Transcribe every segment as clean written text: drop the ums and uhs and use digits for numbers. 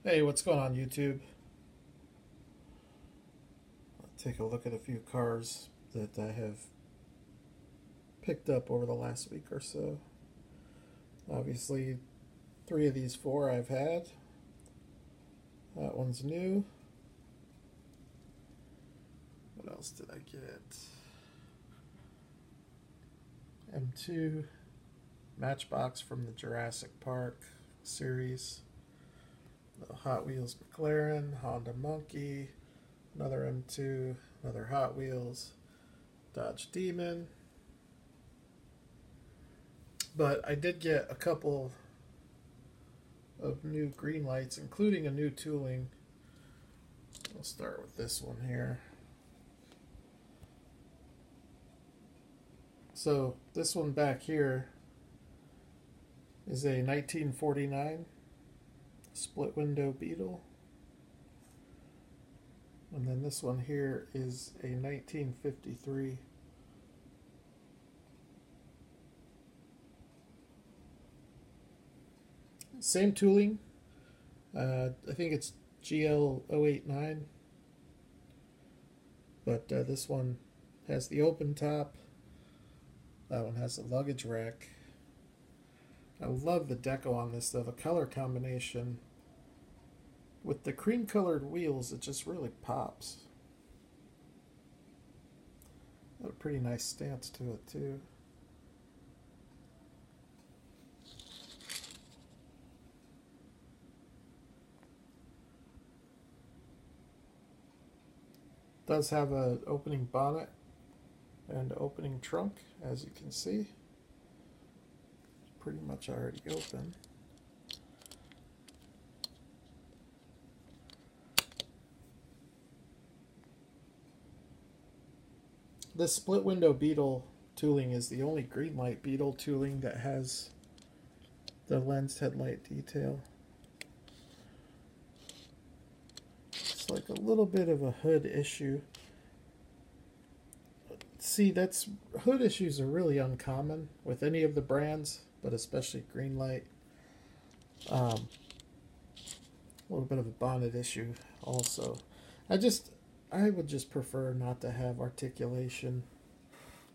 Hey, what's going on YouTube? Let's take a look at a few cars that I have picked up over the last week or so. Obviously, three of these four I've had. That one's new. What else did I get? M2 Matchbox from the Jurassic Park series. The Hot Wheels McLaren, Honda Monkey, another M2, another Hot Wheels, Dodge Demon. But I did get a couple of new green lights, including a new tooling. We'll start with this one here. So this one back here is a 1949 split window Beetle. And then this one here is a 1953 same tooling. I think it's GL089, but this one has the open top. That one has a luggage rack. I love the deco on this though. The color combination with the cream colored wheels, it just really pops. Got a pretty nice stance to it too. Does have an opening bonnet and opening trunk, as you can see. It's pretty much already open. This split window Beetle tooling is the only Greenlight Beetle tooling that has the lensed headlight detail. It's like a little bit of a hood issue. See, that's hood issues are really uncommon with any of the brands, but especially Greenlight. A little bit of a bonnet issue also. I would just prefer not to have articulation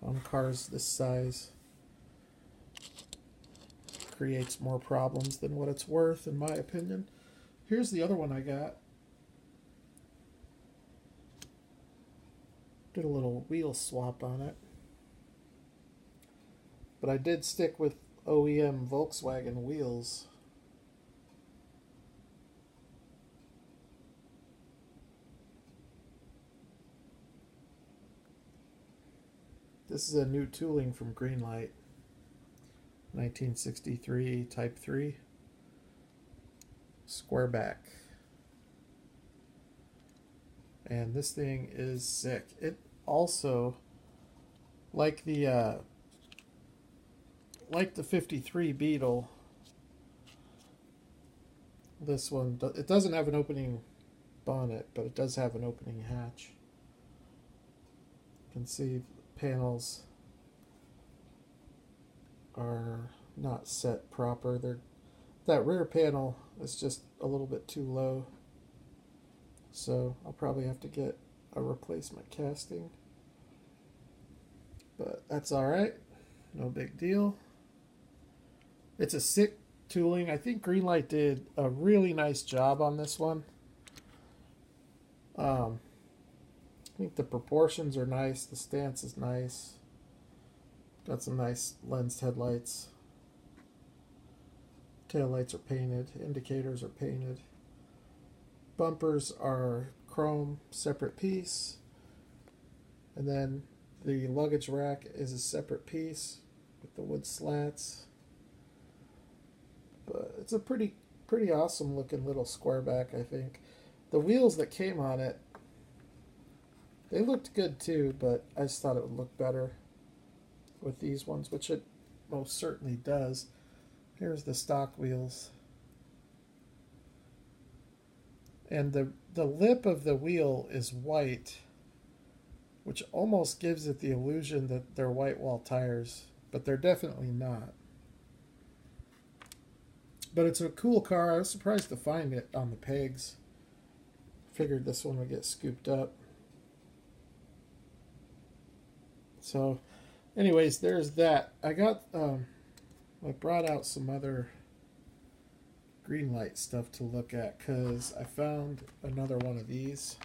on cars this size. Creates more problems than what it's worth, in my opinion. Here's the other one I got. Did a little wheel swap on it. But I did stick with OEM Volkswagen wheels. This is a new tooling from Greenlight. 1963 Type 3. Square back. And this thing is sick. It also, like the 53 Beetle, this one, it doesn't have an opening bonnet, but it does have an opening hatch. You can see panels are not set proper. That rear panel is just a little bit too low, so I'll probably have to get a replacement casting, but that's alright, no big deal. It's a sick tooling. I think Greenlight did a really nice job on this one. I think the proportions are nice, the stance is nice. Got some nice lensed headlights. Tail lights are painted, indicators are painted. Bumpers are chrome, separate piece. And then the luggage rack is a separate piece with the wood slats. But it's a pretty awesome looking little square back, I think. The wheels that came on it, they looked good too, but I just thought it would look better with these ones, which it most certainly does. Here's the stock wheels. And the lip of the wheel is white, which almost gives it the illusion that they're white wall tires, but they're definitely not. But it's a cool car. I was surprised to find it on the pegs. Figured this one would get scooped up. So, anyways, there's that. I brought out some other Greenlight stuff to look at because I found another one of these.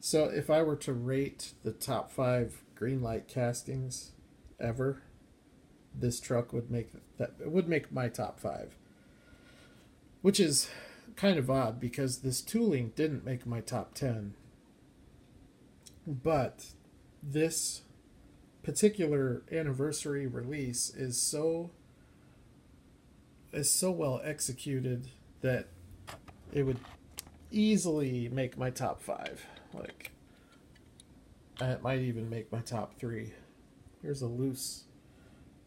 So if I were to rate the top 5 Greenlight castings ever, this truck would make my top 5. Which is kind of odd because this tooling didn't make my top 10. But this particular anniversary release is so well executed that it would easily make my top 5. Like, it might even make my top 3. Here's a loose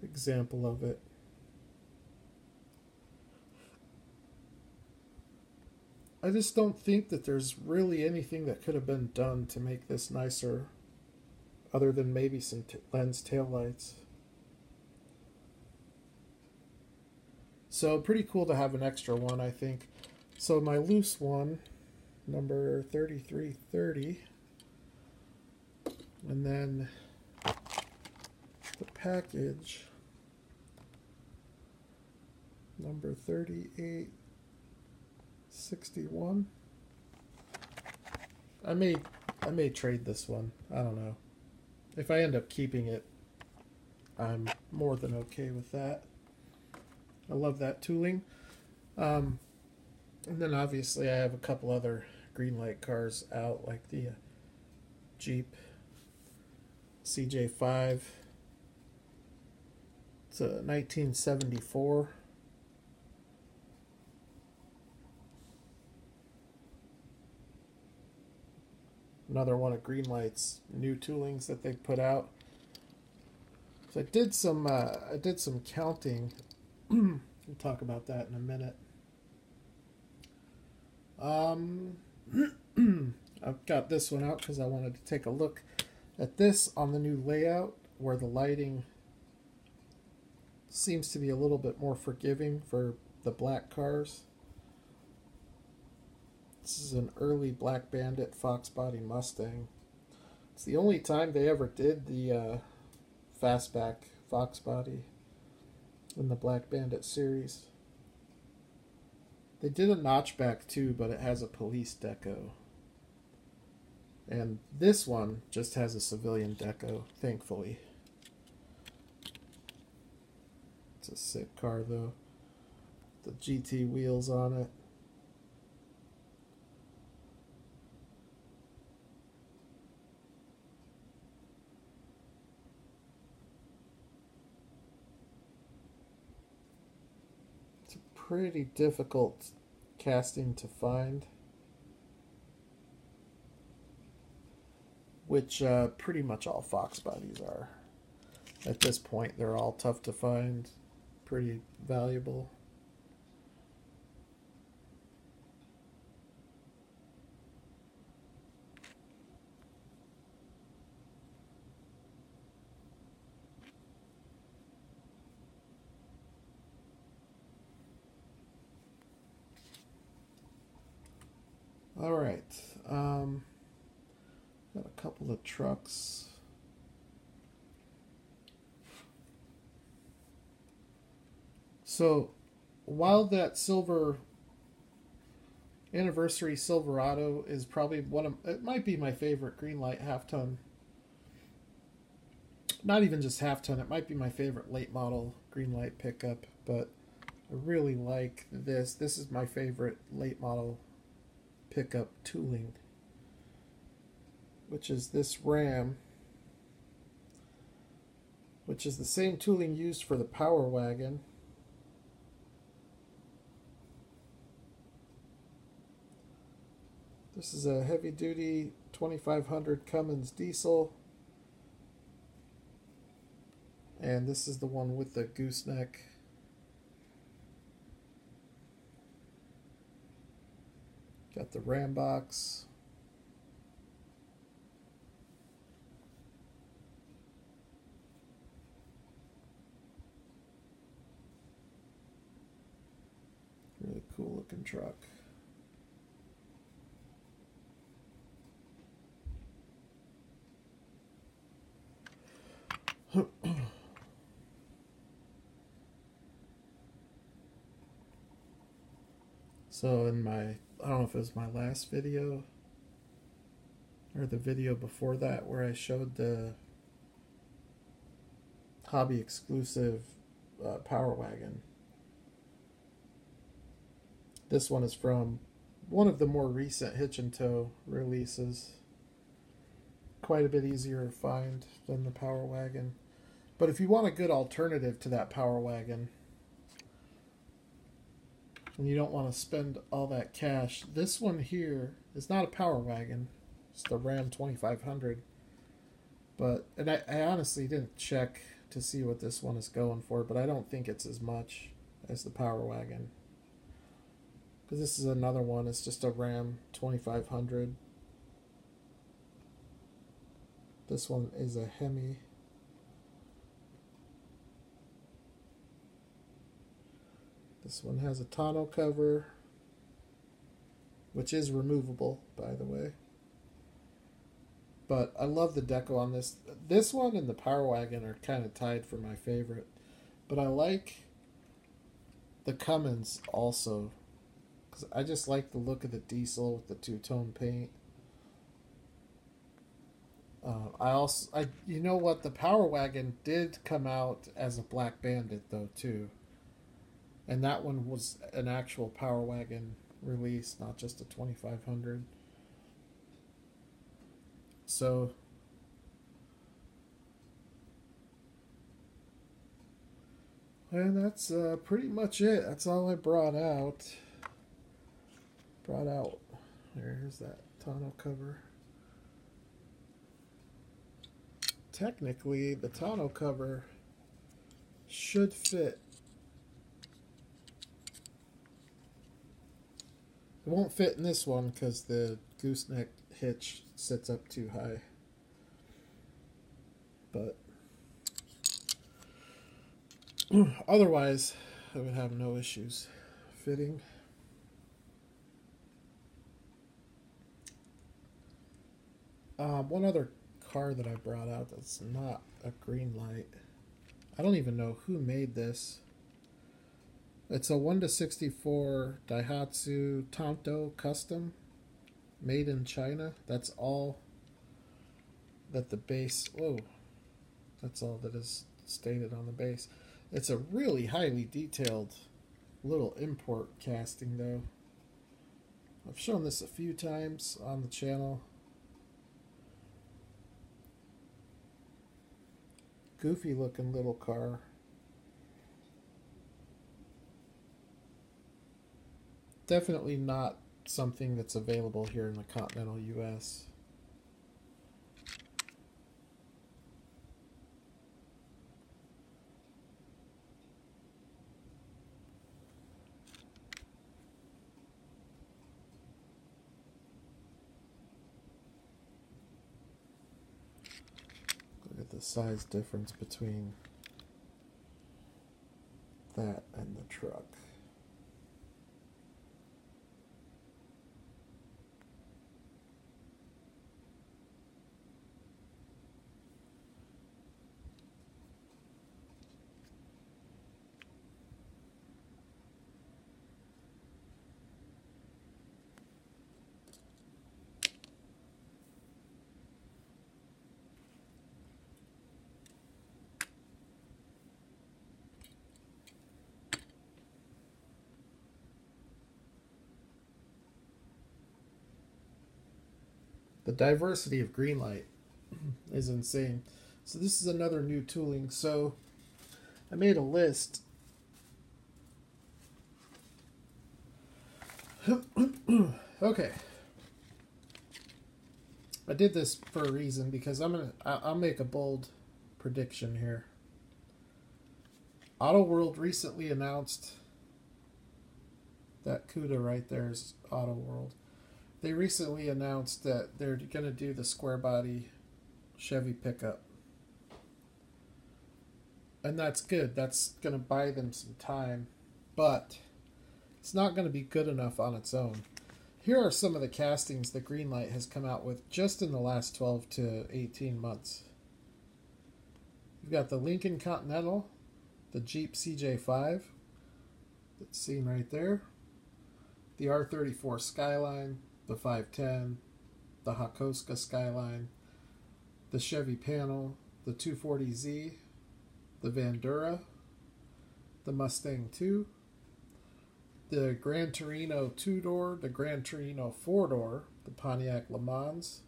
example of it. I just don't think that there's really anything that could have been done to make this nicer, other than maybe some lens taillights. So pretty cool to have an extra one, I think. So my loose one, number 3330, and then the package, number 3861. I may trade this one. I don't know. If I end up keeping it, I'm more than okay with that. I love that tooling. And then obviously I have a couple other Greenlight cars out, like the Jeep CJ5. It's a 1974. Another one of Greenlight's new toolings that they put out. So I did some counting. We'll talk about that in a minute. I've got this one out because I wanted to take a look at this on the new layout, where the lighting seems to be a little bit more forgiving for the black cars. This is an early Black Bandit Fox Body Mustang. It's the only time they ever did the fastback Fox Body in the Black Bandit series. They did a notchback too, but it has a police deco. And this one just has a civilian deco, thankfully. It's a sick car though. The GT wheels on it. It's a pretty difficult casting to find, which pretty much all Fox bodies are. At this point, they're all tough to find, pretty valuable. All right, got a couple of trucks. So while that silver anniversary Silverado is probably it might be my favorite Greenlight half-ton. Not even just half-ton, it might be my favorite late model Greenlight pickup, but I really like this. This is my favorite late model pickup tooling, which is this Ram, which is the same tooling used for the Power Wagon. This is a heavy-duty 2500 Cummins diesel, and this is the one with the gooseneck. Got the Ram box. looking truck. So in my, I don't know if it was my last video or the video before that where I showed the hobby exclusive Power Wagon. This one is from one of the more recent hitch and tow releases. Quite a bit easier to find than the Power Wagon. But if you want a good alternative to that Power Wagon, and you don't want to spend all that cash, this one here is not a Power Wagon. It's the Ram 2500. But, and I honestly didn't check to see what this one is going for, but I don't think it's as much as the Power Wagon. Because this is another one, it's just a Ram 2500. This one is a Hemi. This one has a tonneau cover, which is removable, by the way. But I love the deco on this. This one and the Power Wagon are kind of tied for my favorite. But I like the Cummins also, because I just like the look of the diesel with the two-tone paint. You know what? The Power Wagon did come out as a Black Bandit though too, and that one was an actual Power Wagon release, not just a 2500. So, and that's pretty much it. That's all I brought out. There's that tonneau cover. Technically, the tonneau cover should fit. It won't fit in this one because the gooseneck hitch sits up too high. But otherwise, I would have no issues fitting. One other car that I brought out that's not a Greenlight. I don't even know who made this. It's a 1/64 Daihatsu Tonto Custom, made in China. That's all that the base. Whoa, that's all that is stated on the base. It's a really highly detailed little import casting, though. I've shown this a few times on the channel. Goofy looking little car. Definitely not something that's available here in the continental US. Look at the size difference between that and the truck. The diversity of Greenlight is insane. So this is another new tooling. So I made a list. Okay. I did this for a reason because I'll make a bold prediction here. Auto World recently announced that CUDA right there is Auto World. They recently announced that they're going to do the square body Chevy pickup. And that's good. That's going to buy them some time. But It's not going to be good enough on its own. Here are some of the castings that Greenlight has come out with just in the last 12 to 18 months. You've got the Lincoln Continental, the Jeep CJ5, that's seen right there, the R34 Skyline, the 510, the Hakoska Skyline, the Chevy Panel, the 240Z, the Vandura, the Mustang 2, the Gran Torino 2-door, the Gran Torino 4-door, the Pontiac Le Mans,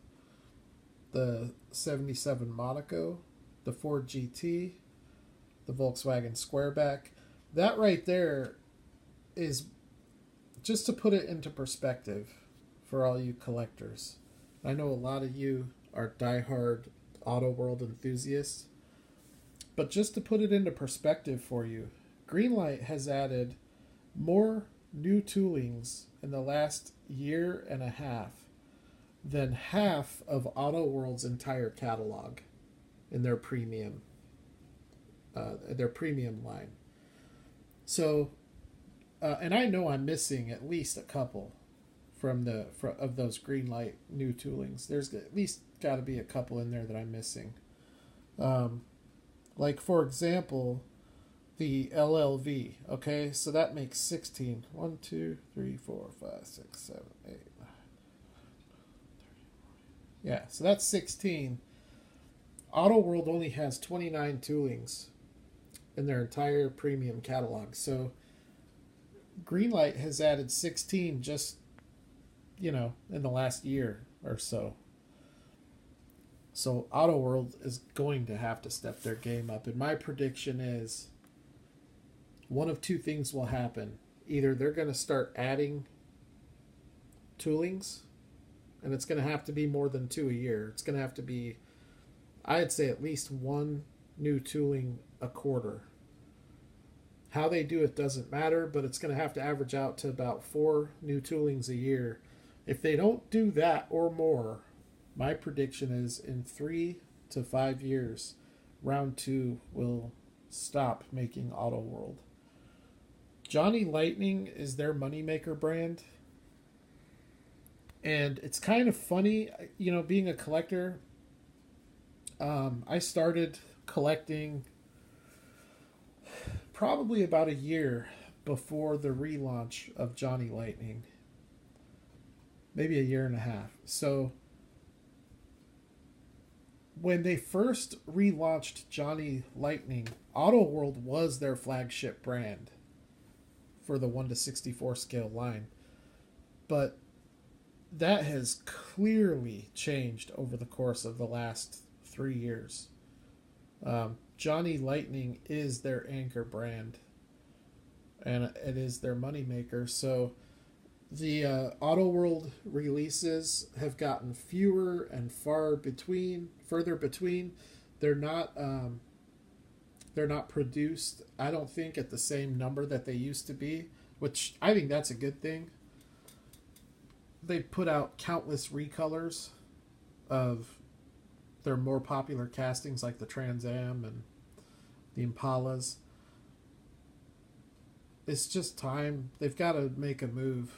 the 77 Monaco, the Ford GT, the Volkswagen Squareback. That right there is, just to put it into perspective for all you collectors. I know a lot of you are diehard Auto World enthusiasts, but just to put it into perspective for you, Greenlight has added more new toolings in the last year and a half than half of Auto World's entire catalog in their premium line. So, and I know I'm missing at least a couple of those Greenlight new toolings. There's at least got to be a couple in there that I'm missing. Like for example, the LLV. Okay, so that makes 16. 1, 2, 3, 4, 5, 6, 7, 8, 9. Yeah, so that's 16. Auto World only has 29 toolings in their entire premium catalog. So Greenlight has added 16 just, in the last year or so. So Auto World is going to have to step their game up. And my prediction is one of two things will happen. Either they're going to start adding toolings, and it's going to have to be more than 2 a year. It's going to have to be, I'd say, at least one new tooling a quarter. How they do it doesn't matter, but it's going to have to average out to about 4 new toolings a year. If they don't do that or more, my prediction is in 3 to 5 years, round 2 will stop making Auto World. Johnny Lightning is their moneymaker brand. And it's kind of funny, being a collector. I started collecting probably about a year before the relaunch of Johnny Lightning. Maybe a year and a half. So when they first relaunched Johnny Lightning, Auto World was their flagship brand for the 1 to 64 scale line. But that has clearly changed over the course of the last 3 years. Johnny Lightning is their anchor brand, and it is their moneymaker. So the Auto World releases have gotten fewer and further between. They're not produced, I don't think, at the same number that they used to be, which I think that's a good thing. They put out countless recolors of their more popular castings, like the Trans Am and the Impalas. It's just time. They've got to make a move.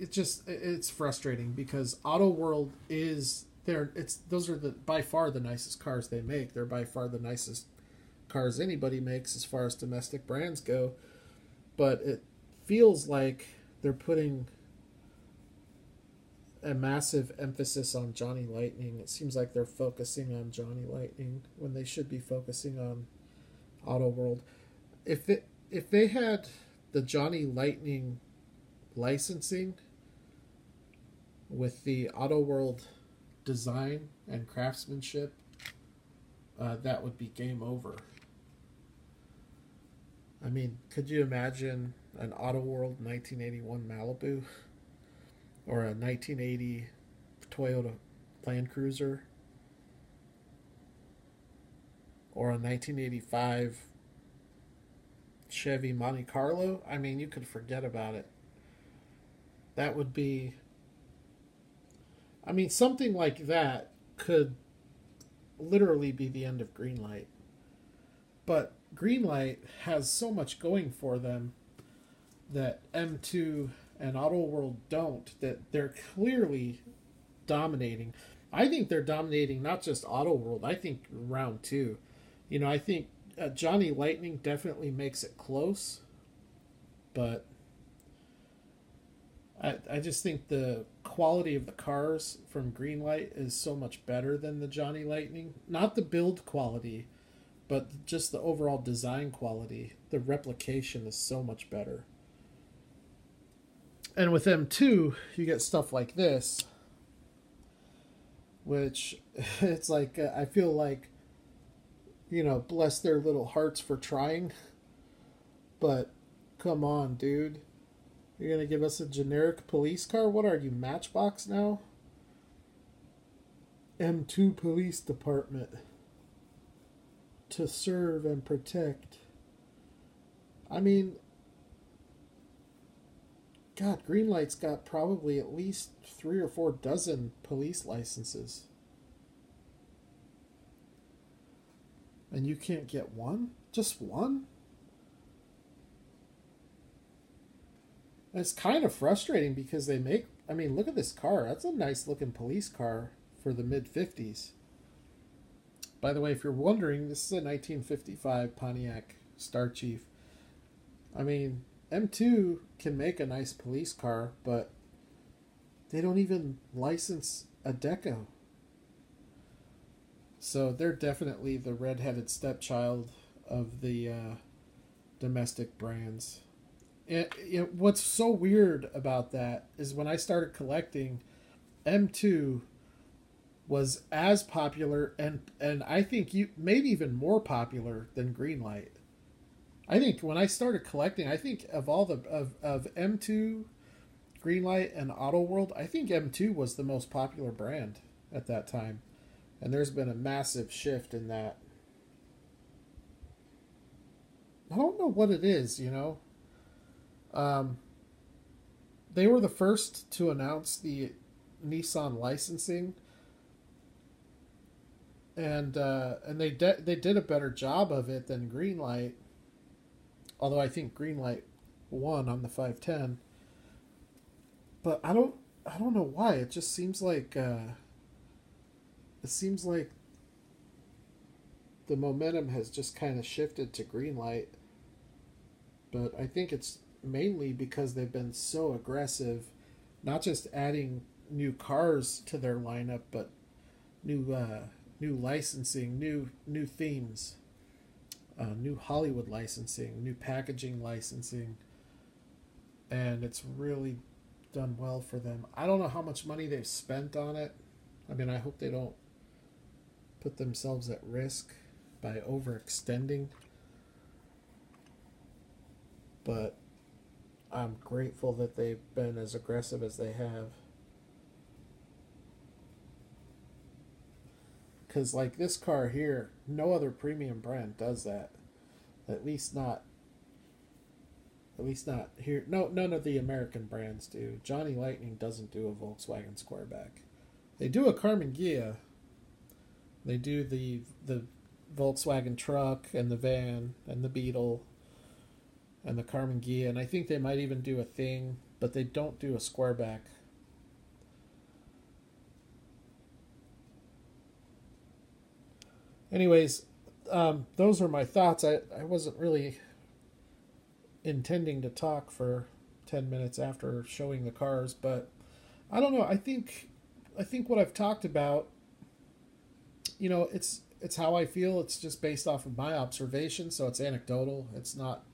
It's frustrating because Auto World is there. Those are by far the nicest cars they make. They're by far the nicest cars anybody makes as far as domestic brands go. But it feels like they're putting a massive emphasis on Johnny Lightning. It seems like they're focusing on Johnny Lightning when they should be focusing on Auto World. If they had the Johnny Lightning licensing with the Auto World design and craftsmanship, that would be game over. I mean, could you imagine an Auto World 1981 Malibu or a 1980 Toyota Land Cruiser or a 1985 Chevy Monte Carlo? I mean, you could forget about it. That would be... I mean, something like that could literally be the end of Greenlight. But Greenlight has so much going for them that M2 and Auto World don't, that they're clearly dominating. I think they're dominating not just Auto World, I think round two. I think Johnny Lightning definitely makes it close, but I just think the quality of the cars from Greenlight is so much better than the Johnny Lightning. Not the build quality, but just the overall design quality. The replication is so much better. And with M2, you get stuff like this, which it's like, I feel like, bless their little hearts for trying. But come on, dude. You're going to give us a generic police car? What are you, Matchbox now? M2 Police Department. To serve and protect. I mean, God, Greenlight's got probably at least 3 or 4 dozen police licenses. And you can't get one? Just one? And it's kind of frustrating because they make... I mean, look at this car. That's a nice looking police car for the mid-50s. By the way, if you're wondering, this is a 1955 Pontiac Star Chief. I mean, M2 can make a nice police car, but they don't even license a deco. So they're definitely the redheaded stepchild of the domestic brands. And what's so weird about that is when I started collecting, M2 was as popular and I think maybe even more popular than Greenlight. I think when I started collecting, I think of all the of M2, Greenlight, and Auto World, I think M2 was the most popular brand at that time. And there's been a massive shift in that. I don't know what it is, They were the first to announce the Nissan licensing, and they did a better job of it than Greenlight. Although I think Greenlight won on the 510, but I don't know why. It just seems like the momentum has just kind of shifted to Greenlight. But I think it's mainly because they've been so aggressive, not just adding new cars to their lineup, but new licensing, new themes, new Hollywood licensing, new packaging licensing, and it's really done well for them. I don't know how much money they've spent on it. I mean, I hope they don't put themselves at risk by overextending, but I'm grateful that they've been as aggressive as they have. Because like this car here, no other premium brand does that. At least not here. No, none of the American brands do. Johnny Lightning doesn't do a Volkswagen Squareback. They do a Carmen Ghia. They do the Volkswagen truck and the van and the Beetle and the Carmen Ghia, and I think they might even do a thing, but they don't do a Squareback. Anyways, those are my thoughts. I wasn't really intending to talk for 10 minutes after showing the cars, but I don't know. I think what I've talked about, it's how I feel. It's just based off of my observation, so it's anecdotal. It's not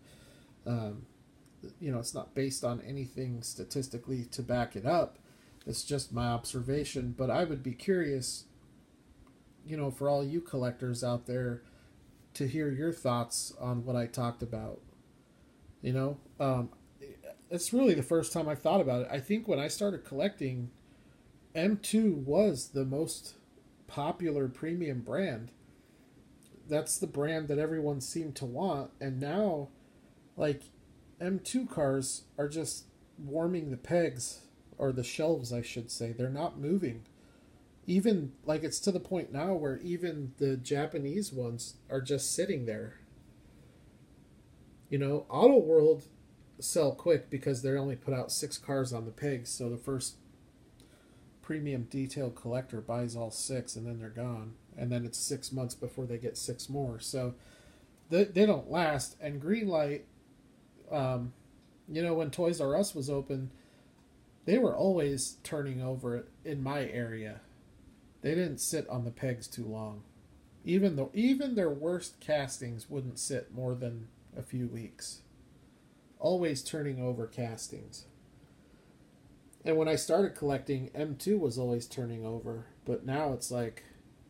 it's not based on anything statistically to back it up. It's just my observation. But I would be curious, for all you collectors out there, to hear your thoughts on what I talked about. It's really the first time I've thought about it. I think when I started collecting, M2 was the most popular premium brand. That's the brand that everyone seemed to want, and now, like, M2 cars are just warming the pegs, or the shelves, I should say. They're not moving. Even, it's to the point now where even the Japanese ones are just sitting there. You know, Auto World sell quick because they only put out 6 cars on the pegs, so the first premium detailed collector buys all 6 and then they're gone, and then it's 6 months before they get 6 more, so they don't last. And Greenlight, you know, when Toys R Us was open, they were always turning over in my area. They didn't sit on the pegs too long. Even their worst castings wouldn't sit more than a few weeks. Always turning over castings. And when I started collecting, M2 was always turning over. But now it's like,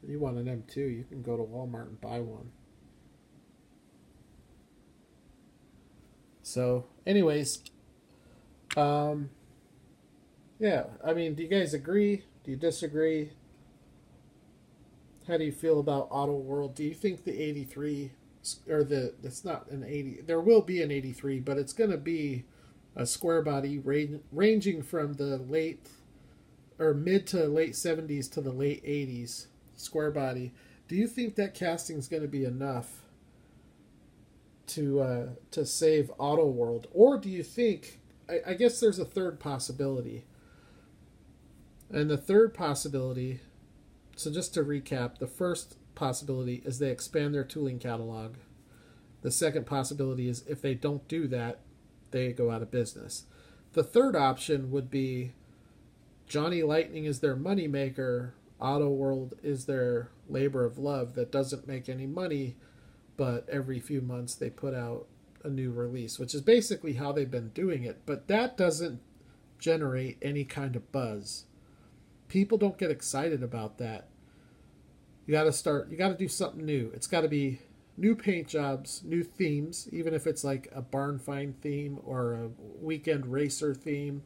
you want an M2, you can go to Walmart and buy one. So, anyways, yeah, I mean, do you guys agree? Do you disagree? How do you feel about Auto World? Do you think the 83, or it's not an 80, there will be an 83, but it's going to be a square body ranging from the late or mid to late 70s to the late 80s, square body. Do you think that casting is going to be enough to save Auto World? Or do you think, I guess there's a third possibility. And the third possibility, so just to recap, the first possibility is they expand their tooling catalog. The second possibility is if they don't do that, they go out of business. The third option would be Johnny Lightning is their moneymaker, Auto World is their labor of love that doesn't make any money, but every few months they put out a new release, which is basically how they've been doing it. But that doesn't generate any kind of buzz. People don't get excited about that. You got to do something new. It's got to be new paint jobs, new themes, even if it's like a barn find theme or a weekend racer theme,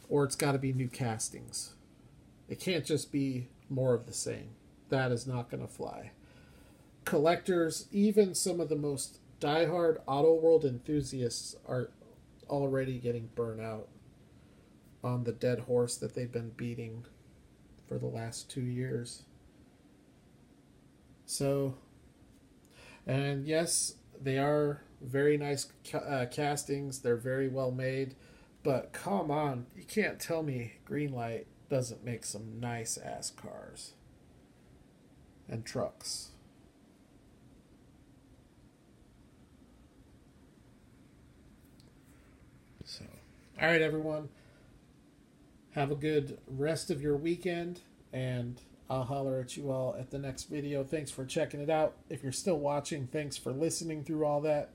or it's got to be new castings. It can't just be more of the same. That is not going to fly. Collectors, even some of the most diehard Auto World enthusiasts, are already getting burnt out on the dead horse that they've been beating for the last 2 years. So, and yes, they are very nice castings. They're very well made. But come on, you can't tell me Greenlight doesn't make some nice ass cars and trucks. So, all right, everyone. Have a good rest of your weekend, and I'll holler at you all at the next video. Thanks for checking it out. If you're still watching, thanks for listening through all that.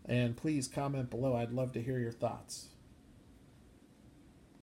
And please comment below. I'd love to hear your thoughts.